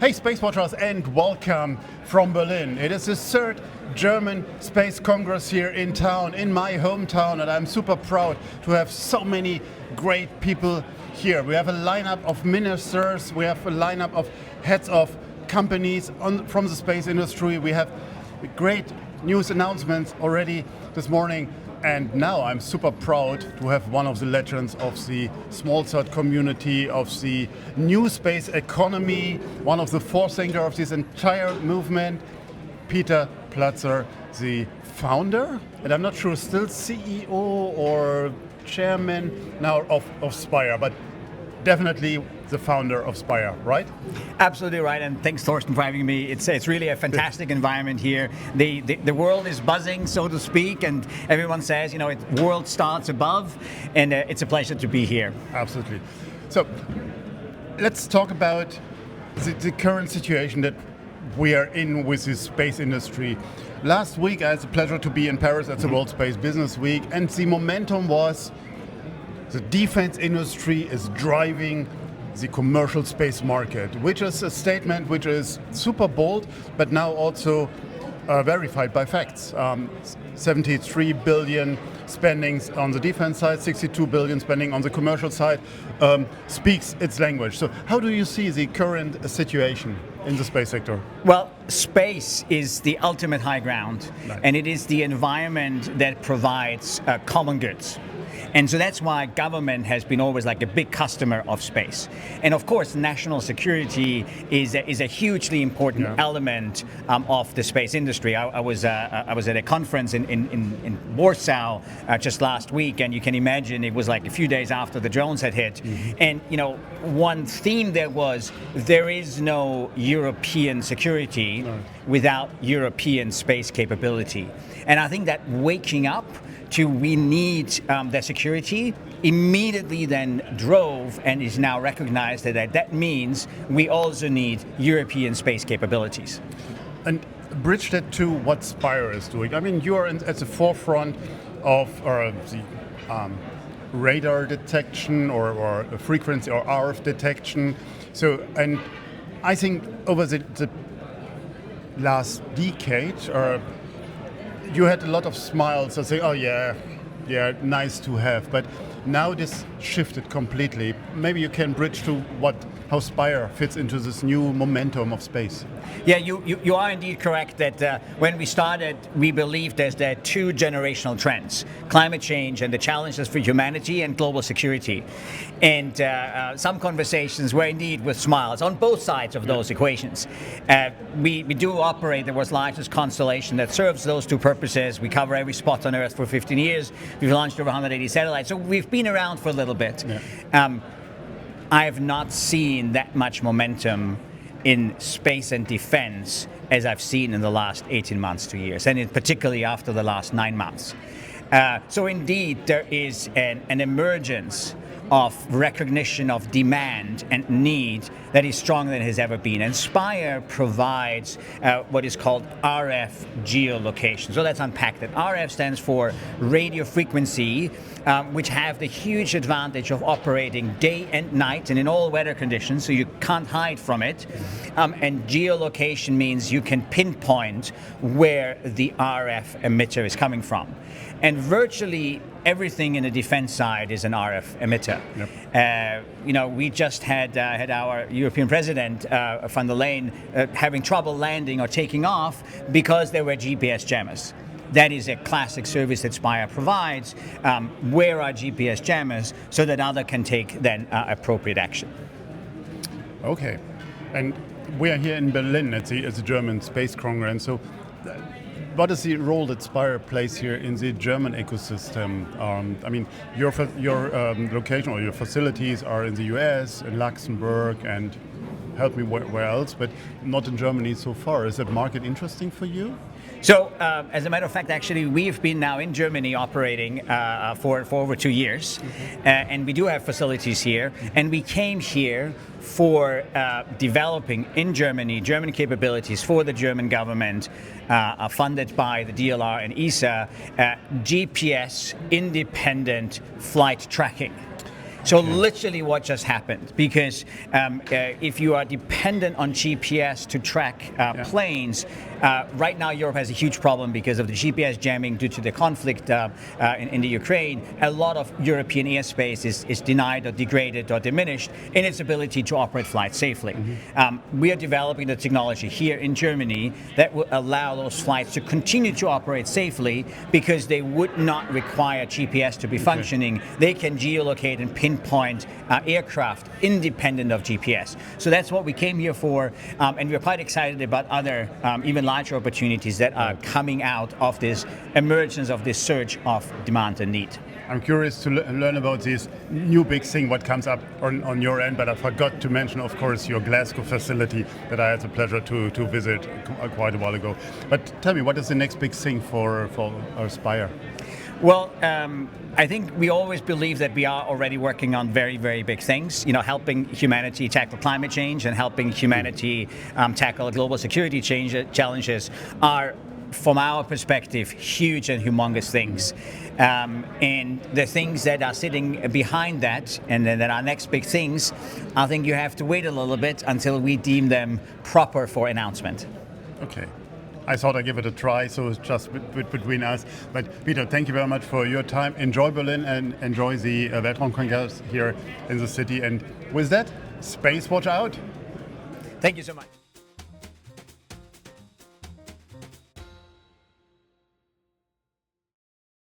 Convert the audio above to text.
Hey Space Watchers, and welcome from Berlin. It is the third German Space Congress here in town, in my hometown, and I'm super proud to have so many great people here. We have a lineup of ministers, we have a lineup of heads of companies from the space industry. We have great news announcements already this morning. And now I'm super proud to have one of the legends of the small-sat community, of the new space economy, one of the forethinkers of this entire movement, Peter Platzer, the founder, and I'm not sure still CEO or chairman now of Spire, but definitely the founder of Spire, right? Absolutely right, and thanks Torsten for having me. It's really a fantastic environment here. The world is buzzing, so to speak, and everyone says, world starts above, and it's a pleasure to be here. Absolutely. So let's talk about the current situation that we are in with the space industry. Last week I had the pleasure to be in Paris at the World Space Business Week, and the momentum was the defense industry is driving the commercial space market, which is a statement which is super bold, but now also verified by facts. 73 billion spending on the defense side, 62 billion spending on the commercial side, speaks its language. So how do you see the current situation in the space sector? Well, space is the ultimate high ground, right, and it is the environment that provides common goods. And so that's why government has been always like a big customer of space. And of course, national security is a hugely important element of the space industry. I was at a conference in Warsaw just last week, and you can imagine it was like a few days after the drones had hit. Mm-hmm. And one theme there was there is no European security without European space capability. And I think that waking up to we need the security immediately then drove and is now recognized that means we also need European space capabilities. And bridge that to what Spire is doing. I mean, you are at the forefront of the radar detection or frequency or RF detection. So, and I think over the last decade, you had a lot of smiles and say, oh yeah, nice to have. But now this shifted completely. Maybe you can bridge to how Spire fits into this new momentum of space. Yeah, you are indeed correct that when we started, we believed there are two generational trends: climate change and the challenges for humanity, and global security. And some conversations were indeed with smiles on both sides of those equations. We do operate the world's largest constellation that serves those two purposes. We cover every spot on Earth for 15 years. We've launched over 180 satellites, so we've been around for a little bit. Yeah. I have not seen that much momentum in space and defense as I've seen in the last 18 months, 2 years, and particularly after the last 9 months. So indeed, there is an emergence of recognition of demand and need that is stronger than it has ever been. And Spire provides what is called RF geolocation. So let's unpack that. RF stands for radio frequency, which have the huge advantage of operating day and night and in all weather conditions, so you can't hide from it. And geolocation means you can pinpoint where the RF emitter is coming from. And virtually everything in the defense side is an RF emitter. Yep. We just had our European President, von der Leyen, having trouble landing or taking off because there were GPS jammers. That is a classic service that Spire provides. Where are GPS jammers so that others can take then appropriate action? Okay, and we are here in Berlin at the German Space Congress. So, what is the role that Spire plays here in the German ecosystem? I mean, your location or your facilities are in the US, in Luxembourg, and help me where else, but not in Germany so far. Is that market interesting for you? So, as a matter of fact, actually, we've been now in Germany operating for over 2 years, and we do have facilities here, and we came here for developing in Germany German capabilities for the German government, funded by the DLR and ESA, GPS independent flight tracking. So literally what just happened, because if you are dependent on GPS to track planes, right now Europe has a huge problem because of the GPS jamming due to the conflict in the Ukraine. A lot of European airspace is denied or degraded or diminished in its ability to operate flights safely. We are developing the technology here in Germany that will allow those flights to continue to operate safely because they would not require GPS to be functioning. They can geolocate and pinpoint aircraft independent of GPS. So that's what we came here for, and we're quite excited about other even larger opportunities that are coming out of this emergence of this surge of demand and need. I'm curious to learn about this new big thing, what comes up on your end, but I forgot to mention, of course, your Glasgow facility that I had the pleasure to visit quite a while ago. But tell me, what is the next big thing for Spire? Well, I think we always believe that we are already working on very, very big things, helping humanity tackle climate change and helping humanity tackle global security challenges are, from our perspective, huge and humongous things. And the things that are sitting behind that, and then our next big things, I think you have to wait a little bit until we deem them proper for announcement. Okay. I thought I'd give it a try, so it's just between us. But Peter, thank you very much for your time. Enjoy Berlin and enjoy the Weltraum Congress here in the city. And with that, SpaceWatch out. Thank you so much.